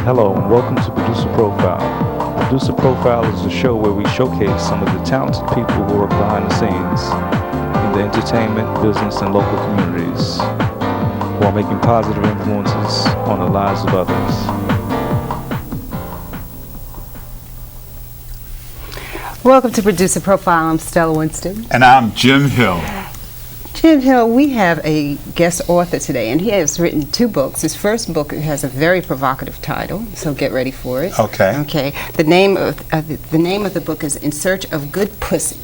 Hello and welcome to Producer Profile. Producer Profile is a show where we showcase some of the talented people who work behind the scenes in the entertainment, business, and local communities while making positive influences on the lives of others. Welcome to Producer Profile. I'm Stella Winston. And I'm Jim Hill. Jim Hill, we have a guest author today, and he has written 2 books. His first book has a very provocative title, so get ready for it. Okay. Okay. The name of the book is In Search of Good Pussy.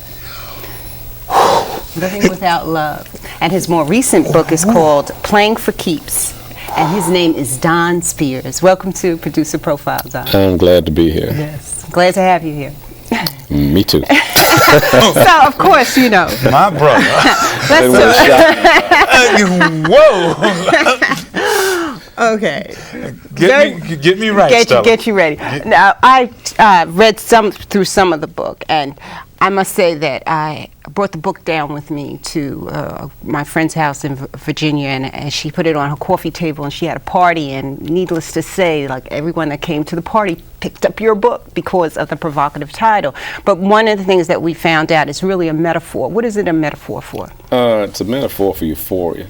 Living Without Love. And his more recent book is called Playing for Keeps, and his name is Don Spears. Welcome to Producer Profile, Don. I'm glad to be here. Yes. Glad to have you here. Me too. So, of course, you know. My brother. Let's do it. Whoa. Okay. Get me right, Stella. Get you ready. Now, I read through some of the book, and I must say that I brought the book down with me to my friend's house in Virginia, and she put it on her coffee table, and she had a party, and needless to say, like everyone that came to the party picked up your book because of the provocative title. But one of the things that we found out is really a metaphor. What is it a metaphor for? It's a metaphor for euphoria.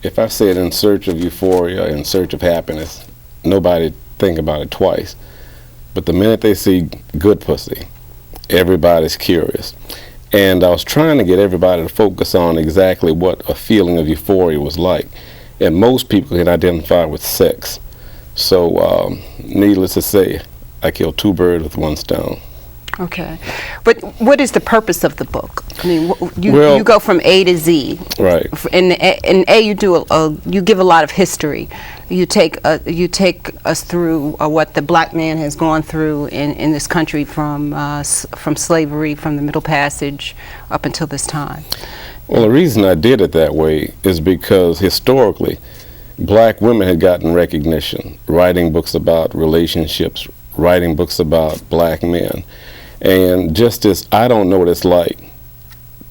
If I said in search of euphoria, in search of happiness, nobody think about it twice. But the minute they see good pussy, everybody's curious. And I was trying to get everybody to focus on exactly what a feeling of euphoria was like. And most people can identify with sex. So, needless to say, I killed 2 birds with 1 stone. Okay. But what is the purpose of the book? I mean, you go from A to Z. Right. In A, you give a lot of history. You take us through what the black man has gone through in this country from slavery, from the Middle Passage, up until this time. Well, the reason I did it that way is because historically, black women had gotten recognition, writing books about relationships, writing books about black men. And just as I don't know what it's like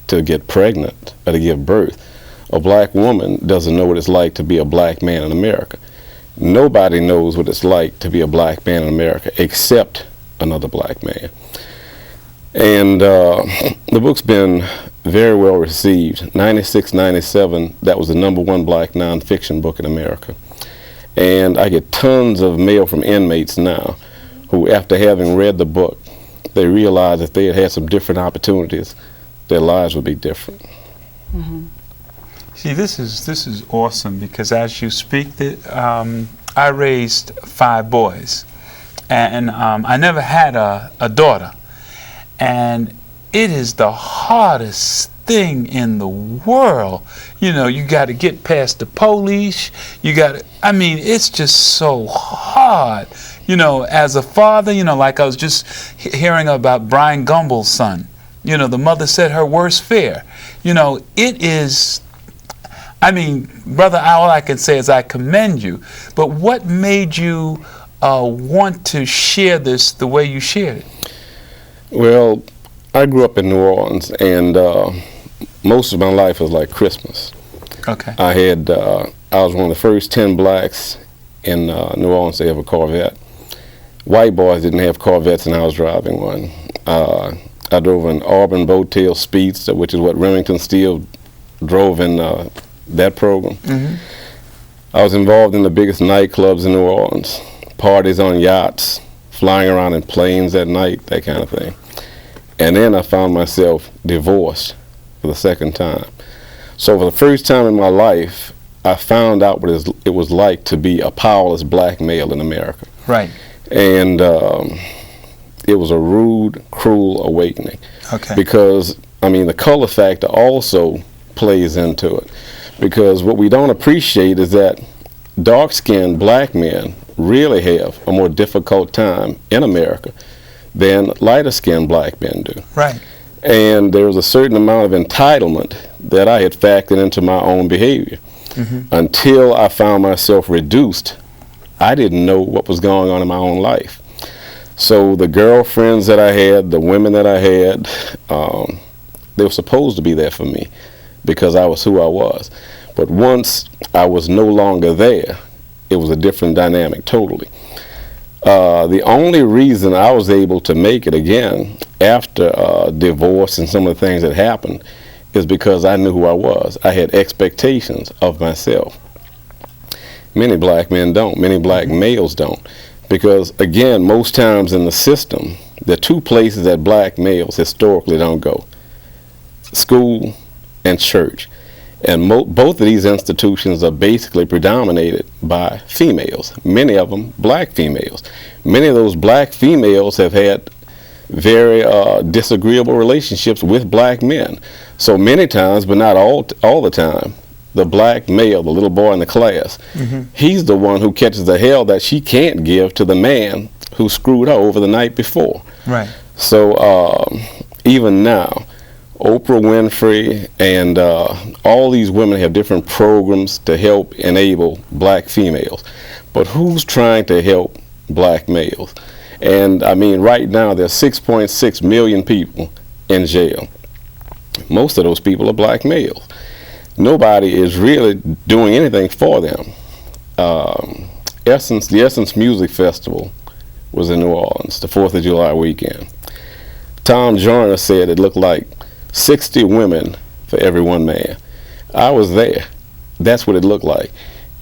to get pregnant or to give birth, a black woman doesn't know what it's like to be a black man in America. Nobody knows what it's like to be a black man in America except another black man. And the book's been very well received. 96, 97, that was the #1 black nonfiction book in America. And I get tons of mail from inmates now who, after having read the book, they realized if they had had some different opportunities, their lives would be different. Mm-hmm. See, this is awesome because as you speak, I raised 5 boys, and I never had a daughter, and it is the hardest thing in the world. You know, you got to get past the police. It's just so hard. You know, as a father, you know, like I was just hearing about Brian Gumbel's son. You know, the mother said her worst fear. You know, it is, brother, all I can say is I commend you. But what made you want to share this the way you shared it? Well, I grew up in New Orleans, and most of my life was like Christmas. Okay. I was one of the first 10 blacks in New Orleans to have a Corvette. White boys didn't have Corvettes, and I was driving one. I drove an Auburn Bowtail Speedster, which is what Remington Steele drove in that program. Mm-hmm. I was involved in the biggest nightclubs in New Orleans, parties on yachts, flying around in planes at night, that kind of thing. And then I found myself divorced for the 2nd time. So for the first time in my life, I found out what it was like to be a powerless black male in America. Right. And it was a rude, cruel awakening. Okay. Because, the color factor also plays into it. Because what we don't appreciate is that dark-skinned black men really have a more difficult time in America than lighter-skinned black men do. Right. And there was a certain amount of entitlement that I had factored into my own behavior. Mm-hmm. Until I found myself reduced, I didn't know what was going on in my own life. So the girlfriends that I had, the women that I had, they were supposed to be there for me because I was who I was. But once I was no longer there, it was a different dynamic totally. The only reason I was able to make it again after divorce and some of the things that happened is because I knew who I was. I had expectations of myself. Many black men don't. Many black males don't. Because, again, most times in the system, there are two places that black males historically don't go: school and church. And both of these institutions are basically predominated by females, many of them black females. Many of those black females have had very disagreeable relationships with black men. So many times, but not all the time, the black male, the little boy in the class, he's the one who catches the hell that she can't give to the man who screwed her over the night before. Right. So even now, Oprah Winfrey and all these women have different programs to help enable black females. But who's trying to help black males? And I mean, right now there's 6.6 million people in jail. Most of those people are black males. Nobody is really doing anything for them. The Essence Music Festival was in New Orleans, the 4th of July weekend. Tom Joyner said it looked like 60 women for every one man. I was there. That's what it looked like.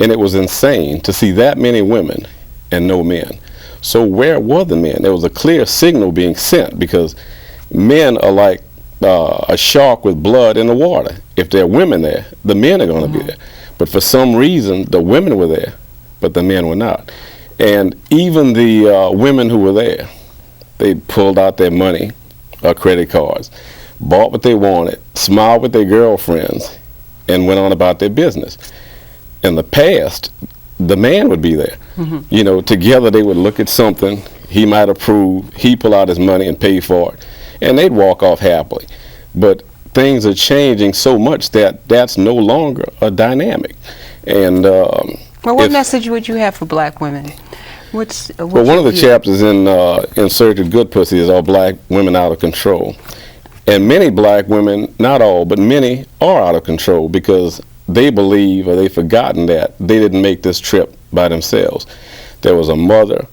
And it was insane to see that many women and no men. So where were the men? There was a clear signal being sent, because men are like a shark with blood in the water. If there are women there, the men are going to be there. But for some reason, the women were there, but the men were not. And even the women who were there, they pulled out their money, credit cards, bought what they wanted, smiled with their girlfriends, and went on about their business. In the past, the man would be there. You know, together they would look at something, he might approve, he'd pull out his money and pay for it, and they'd walk off happily. But things are changing so much that that's no longer a dynamic. And well, what message would you have for black women? Well, one of the chapters in Search of Good Pussy is All Black Women Out of Control. And many black women, not all, but many are out of control because they believe, or they've forgotten, that they didn't make this trip by themselves. There was a mother,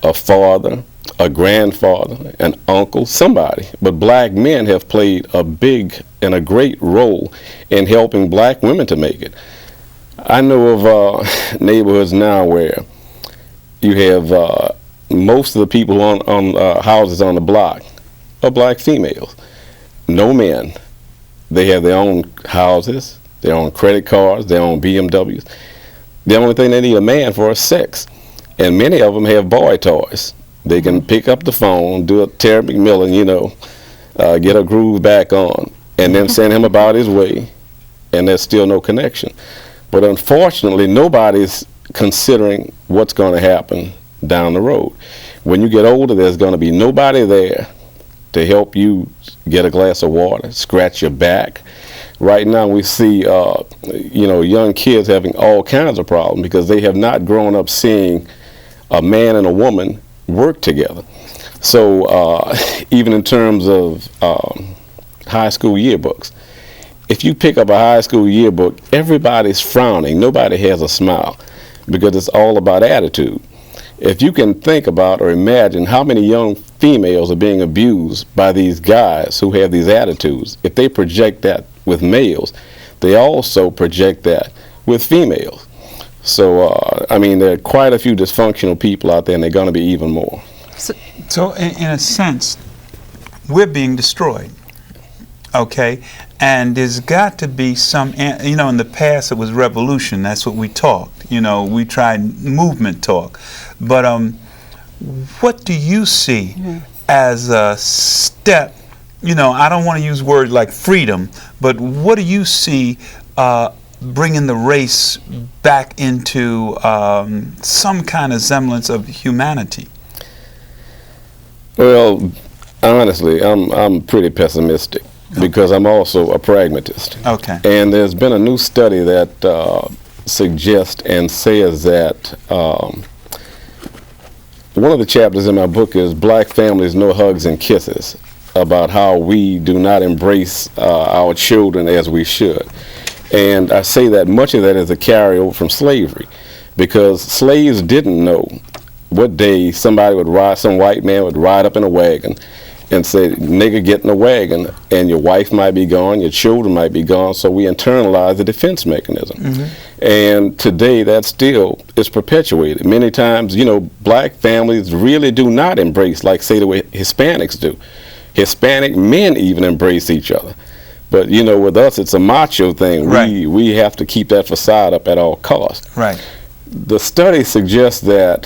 a father, a grandfather, an uncle, somebody. But black men have played a big and a great role in helping black women to make it. I know of neighborhoods now where you have most of the people on houses on the block are black females. No men. They have their own houses, their own credit cards, their own BMWs. The only thing they need a man for is sex. And many of them have boy toys. They can pick up the phone, do a Terry McMillan, you know, get a groove back on, and then send him about his way, and there's still no connection. But unfortunately, nobody's considering what's going to happen down the road. When you get older, there's going to be nobody there to help you get a glass of water, scratch your back. Right now we see you know, young kids having all kinds of problems because they have not grown up seeing a man and a woman work together. So even in terms of high school yearbooks, if you pick up a high school yearbook, everybody's frowning. Nobody has a smile because it's all about attitude. If you can think about or imagine how many young females are being abused by these guys who have these attitudes, if they project that with males, they also project that with females. So, I mean, there are quite a few dysfunctional people out there, and they're going to be even more. So in a sense, we're being destroyed, okay? And there's got to be some, you know, in the past it was revolution. That's what we talked. You know, we tried movement talk. But what do you see as a step? You know, I don't want to use words like freedom, but what do you see bringing the race back into some kind of semblance of humanity? Well, honestly, I'm pretty pessimistic because I'm also a pragmatist. Okay. And there's been a new study that suggests and says that one of the chapters in my book is Black Families, No Hugs and Kisses, about how we do not embrace our children as we should. And I say that much of that is a carryover from slavery, because slaves didn't know what day somebody would ride, some white man would ride up in a wagon and say, nigga, get in the wagon, and your wife might be gone, your children might be gone, so we internalize the defense mechanism. And today that still is perpetuated. Many times, you know, black families really do not embrace, like say the way Hispanics do. Hispanic men even embrace each other. But you know, with us, it's a macho thing. Right. We have to keep that facade up at all costs. Right. The study suggests that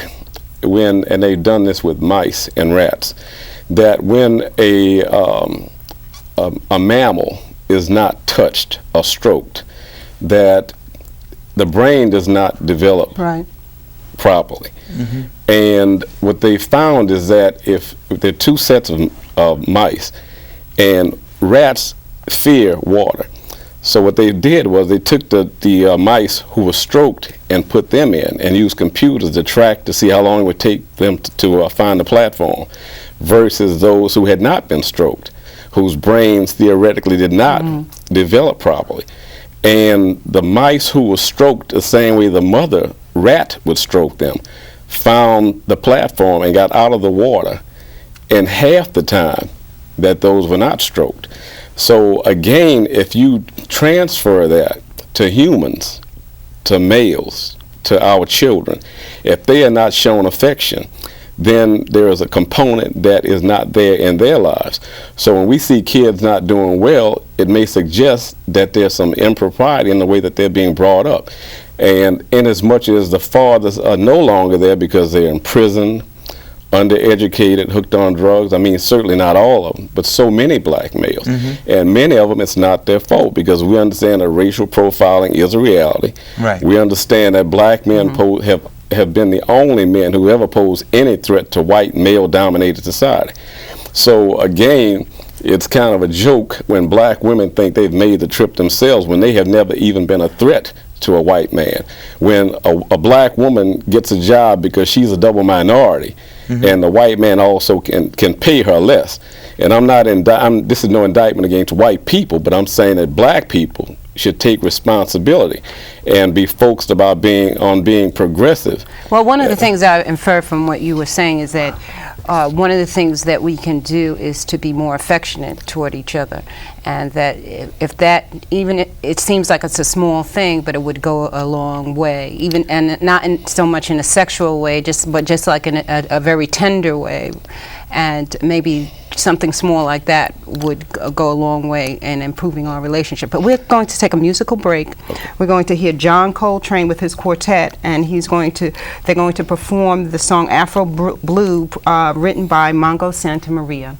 when, and they've done this with mice and rats, that when a mammal is not touched or stroked, that the brain does not develop properly. And what they found is that if there are two sets of mice, and rats fear water. So what they did was they took the mice who were stroked and put them in and used computers to track to see how long it would take them to find the platform, versus those who had not been stroked, whose brains theoretically did not develop properly. And the mice who were stroked the same way the mother rat would stroke them found the platform and got out of the water in half the time that those were not stroked. So again, if you transfer that to humans, to males, to our children, if they are not shown affection, then there is a component that is not there in their lives. So when we see kids not doing well, it may suggest that there's some impropriety in the way that they're being brought up. And in as much as the fathers are no longer there because they're in prison, undereducated, hooked on drugs, I mean, certainly not all of them, but so many black males. And many of them, it's not their fault, because we understand that racial profiling is a reality. Right. We understand that black men have been the only men who ever posed any threat to white male-dominated society. So again, it's kind of a joke when black women think they've made the trip themselves when they have never even been a threat to a white man. When a black woman gets a job because she's a double minority, and the white man also can pay her less. And this is no indictment against white people, but I'm saying that black people should take responsibility and be focused about being progressive. Well, one of the things I infer from what you were saying is that one of the things that we can do is to be more affectionate toward each other, and that if that, even it seems like it's a small thing, but it would go a long way, even, and not so much in a sexual way, but just like in a very tender way, and maybe something small like that would go a long way in improving our relationship. But we're going to take a musical break. We're going to hear John Coltrane with his quartet, and they're going to perform the song Afro Blue, written by Mongo Santa Maria.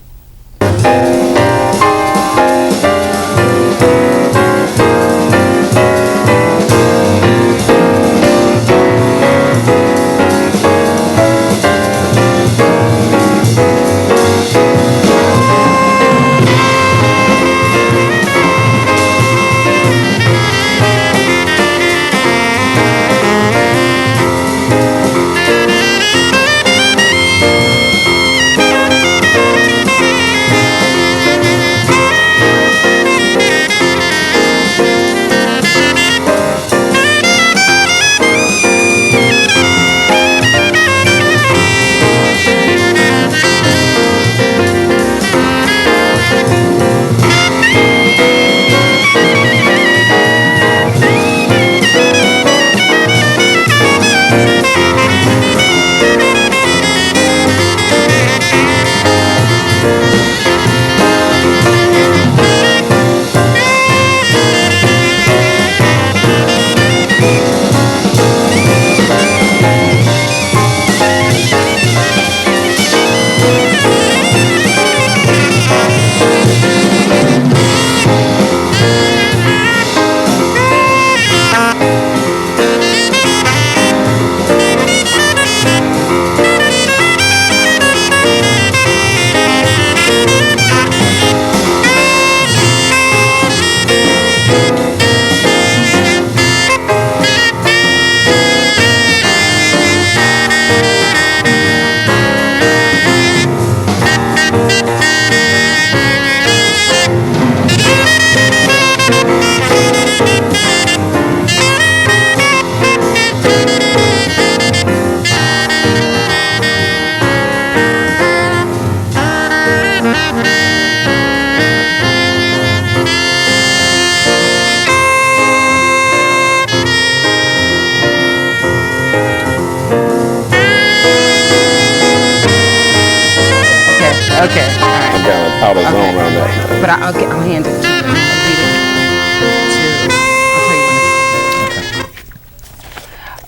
out of zone on that. But I'll hand it to you.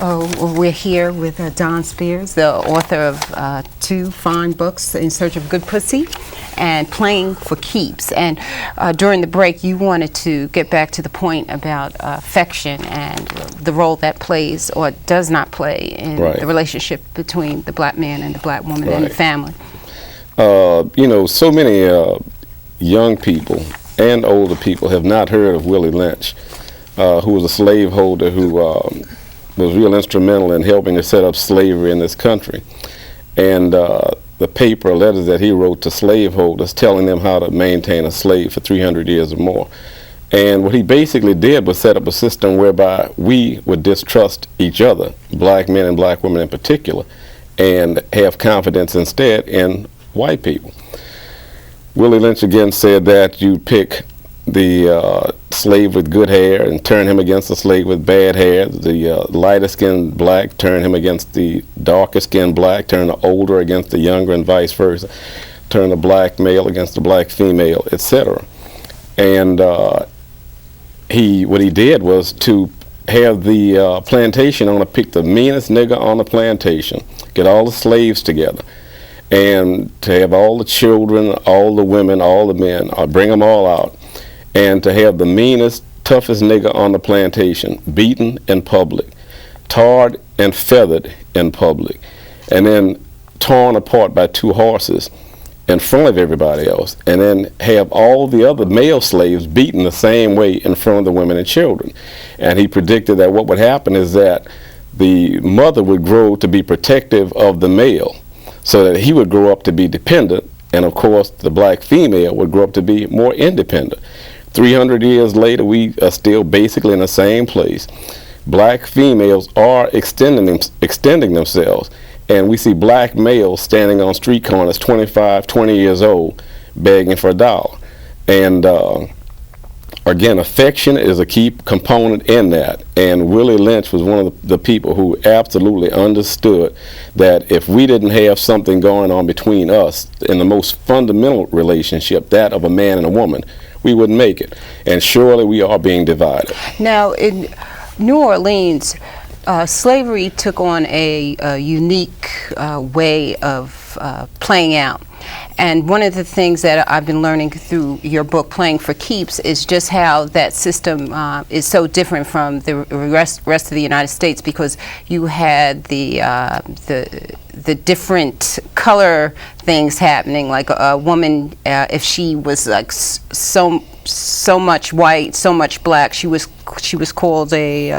Oh, we're here with Don Spears, the author of 2 fine books, In Search of Good Pussy and Playing for Keeps. And during the break, you wanted to get back to the point about affection and the role that plays or does not play in the relationship between the black man and the black woman and the family. You know, so many young people and older people have not heard of Willie Lynch, who was a slaveholder who was real instrumental in helping to set up slavery in this country. And the paper letters that he wrote to slaveholders telling them how to maintain a slave for 300 years or more. And what he basically did was set up a system whereby we would distrust each other, black men and black women in particular, and have confidence instead in white people. Willie Lynch again said that you pick the slave with good hair and turn him against the slave with bad hair. The lighter skinned black, turn him against the darker skinned black, turn the older against the younger, and vice versa. Turn the black male against the black female, etc. And what he did was to have the plantation owner pick the meanest nigger on the plantation, get all the slaves together, and to have all the children, all the women, all the men, bring them all out, and to have the meanest, toughest nigger on the plantation beaten in public, tarred and feathered in public, and then torn apart by 2 horses in front of everybody else, and then have all the other male slaves beaten the same way in front of the women and children. And he predicted that what would happen is that the mother would grow to be protective of the male, so that he would grow up to be dependent, and of course the black female would grow up to be more independent. 300 years later, we are still basically in the same place. Black females are extending themselves, and we see black males standing on street corners 25, 20 years old begging for $1. And again, affection is a key component in that, and Willie Lynch was one of the people who absolutely understood that if we didn't have something going on between us in the most fundamental relationship, that of a man and a woman, we wouldn't make it. And surely we are being divided. Now, in New Orleans, slavery took on a unique way of playing out. And one of the things that I've been learning through your book, Playing for Keeps, is just how that system is so different from the rest of the United States, because you had the different color things happening, like a woman, if she was like so much white, so much black, she was called a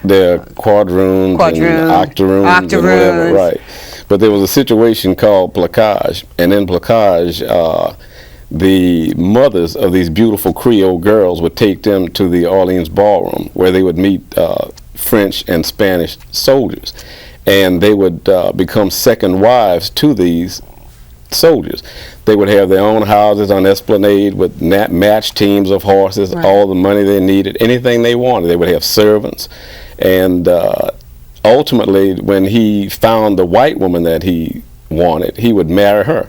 they're quadroons and octoroons and whatever, right? But there was a situation called placage, and in placage, the mothers of these beautiful Creole girls would take them to the Orleans ballroom, where they would meet French and Spanish soldiers, and they would become second wives to these soldiers. They would have their own houses on Esplanade with matched teams of horses, all the money they needed, anything they wanted. They would have servants, and ultimately, when he found the white woman that he wanted, he would marry her.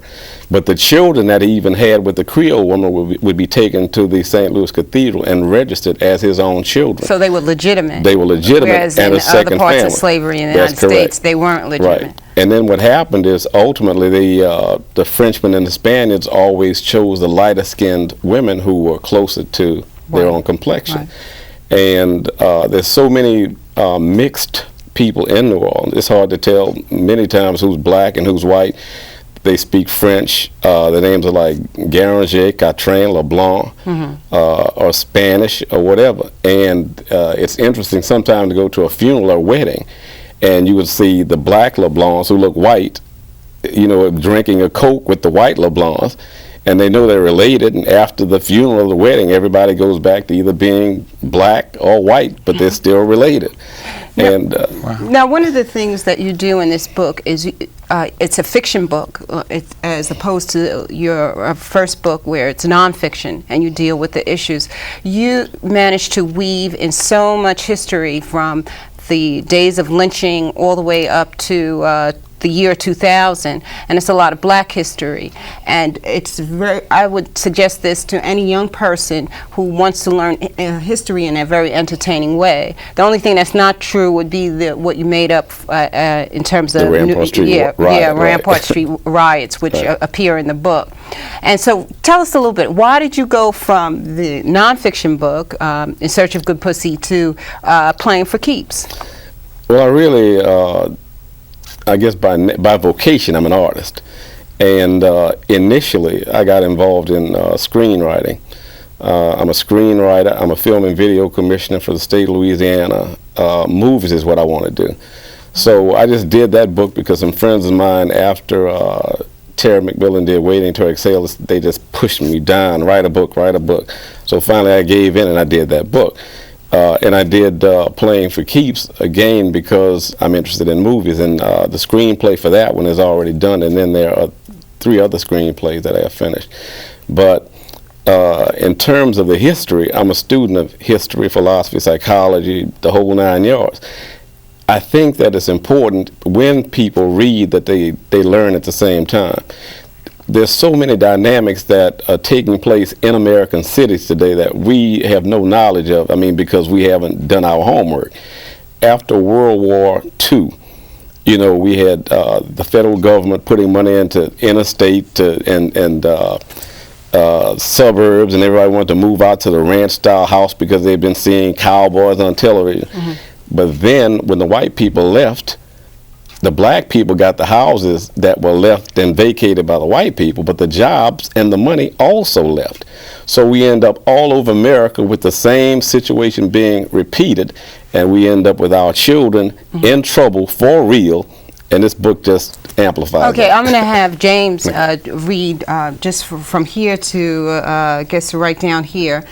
But the children that he even had with the Creole woman would be taken to the St. Louis Cathedral and registered as his own children. So they were legitimate. They were legitimate. Whereas and in a second other parts family. of slavery in the United States, they weren't legitimate. Right. And then what happened is ultimately the Frenchmen and the Spaniards always chose the lighter-skinned women who were closer to their own complexion. And there's so many mixed people in New Orleans. It's hard to tell many times who's black and who's white. They speak French. The names are like Garanger, Catrin, LeBlanc, or Spanish or whatever. And it's interesting sometimes to go to a funeral or wedding, and you would see the black LeBlancs who look white, you know, drinking a Coke with the white LeBlancs, and they know they're related. And after the funeral or the wedding, everybody goes back to either being black or white, but they're still related. And now, one of the things that you do in this book is it's a fiction book, as opposed to your first book where it's nonfiction and you deal with the issues. You managed to weave in so much history from the days of lynching all the way up to the year 2000, and it's a lot of black history. And it's I would suggest this to any young person who wants to learn history in a very entertaining way. The only thing that's not true would be what you made up in terms of the Rampart Street riot, Rampart Street riots, which appear in the book. And so tell us a little bit, why did you go from the nonfiction book, In Search of Good Pussy, to Playing for Keeps? Well, I really, I guess by vocation, I'm an artist. And initially, I got involved in screenwriting. I'm a screenwriter. I'm a film and video commissioner for the state of Louisiana. Movies is what I want to do. So I just did that book because some friends of mine, after Terry McMillan did Waiting to Exhale, they just pushed me down, write a book, write a book. So finally I gave in and I did that book. And I did Playing for Keeps, again, because I'm interested in movies, and the screenplay for that one is already done, and then there are 3 other screenplays that I have finished. But in terms of the history, I'm a student of history, philosophy, psychology, the whole 9 yards. I think that it's important when people read that they learn at the same time. There's so many dynamics that are taking place in American cities today that we have no knowledge of, I mean, because we haven't done our homework. After World War II, you know, we had the federal government putting money into interstate and suburbs, and everybody wanted to move out to the ranch-style house because they've been seeing cowboys on television. Mm-hmm. But then, when the white people left, the black people got the houses that were left and vacated by the white people, but the jobs and the money also left. So we end up all over America with the same situation being repeated, and we end up with our children in trouble for real, and this book just amplifies Okay, that. I'm going to have James read just from here to, I guess, right down here,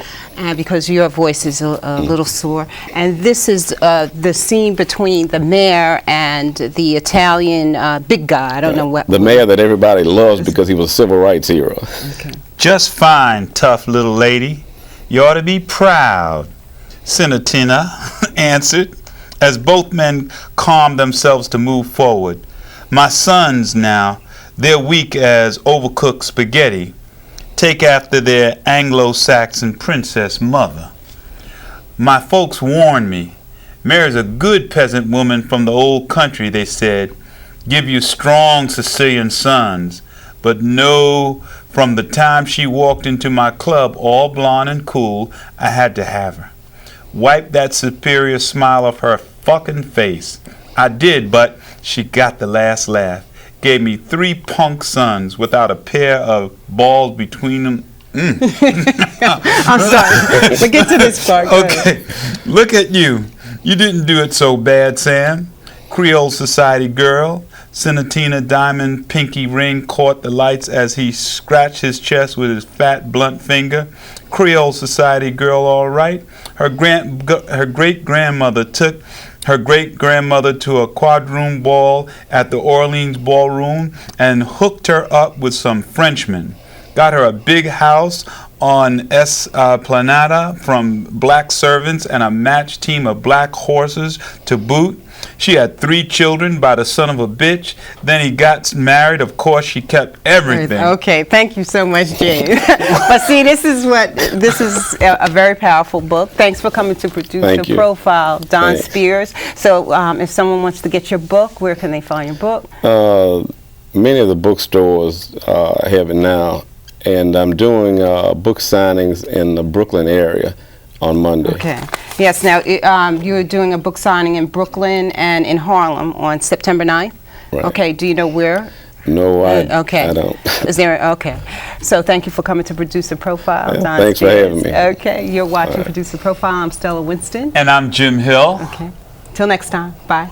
because your voice is a little sore. And this is the scene between the mayor and the Italian big guy. I don't know what. The mayor that everybody loves because he was a civil rights hero. Okay. Just fine, tough little lady. You ought to be proud, Senatina answered, as both men calmed themselves to move forward. My sons now, they're weak as overcooked spaghetti. Take after their Anglo-Saxon princess mother. My folks warned me. Mary's a good peasant woman from the old country, they said. Give you strong Sicilian sons. But no, from the time she walked into my club all blonde and cool, I had to have her. Wipe that superior smile off her fucking face. I did, but she got the last laugh. Gave me 3 punk sons without a pair of balls between them. I'm sorry. But get to this part. Okay, look at you. You didn't do it so bad, Sam. Creole society girl. Senatina diamond pinky ring caught the lights as he scratched his chest with his fat blunt finger. Creole society girl, all right. Her great-grandmother took her great-grandmother to a quadroon ball at the Orleans Ballroom and hooked her up with some Frenchmen. Got her a big house on Esplanada from black servants and a matched team of black horses to boot. She had 3 children by the son of a bitch. Then he got married. Of course, she kept everything. Okay, thank you so much, James. But see, this is a very powerful book. Thanks for coming to produce the profile, Don Spears. So if someone wants to get your book, where can they find your book? Many of the bookstores have it now, and I'm doing book signings in the Brooklyn area on Monday. Okay. Yes, now you're doing a book signing in Brooklyn and in Harlem on September 9th? Right. Okay, do you know where? No, I okay. I don't. Is there, okay. So thank you for coming to Producer Profile. Yeah, thanks for having me. Okay, you're watching Producer Profile. I'm Stella Winston. And I'm Jim Hill. Okay. Till next time. Bye.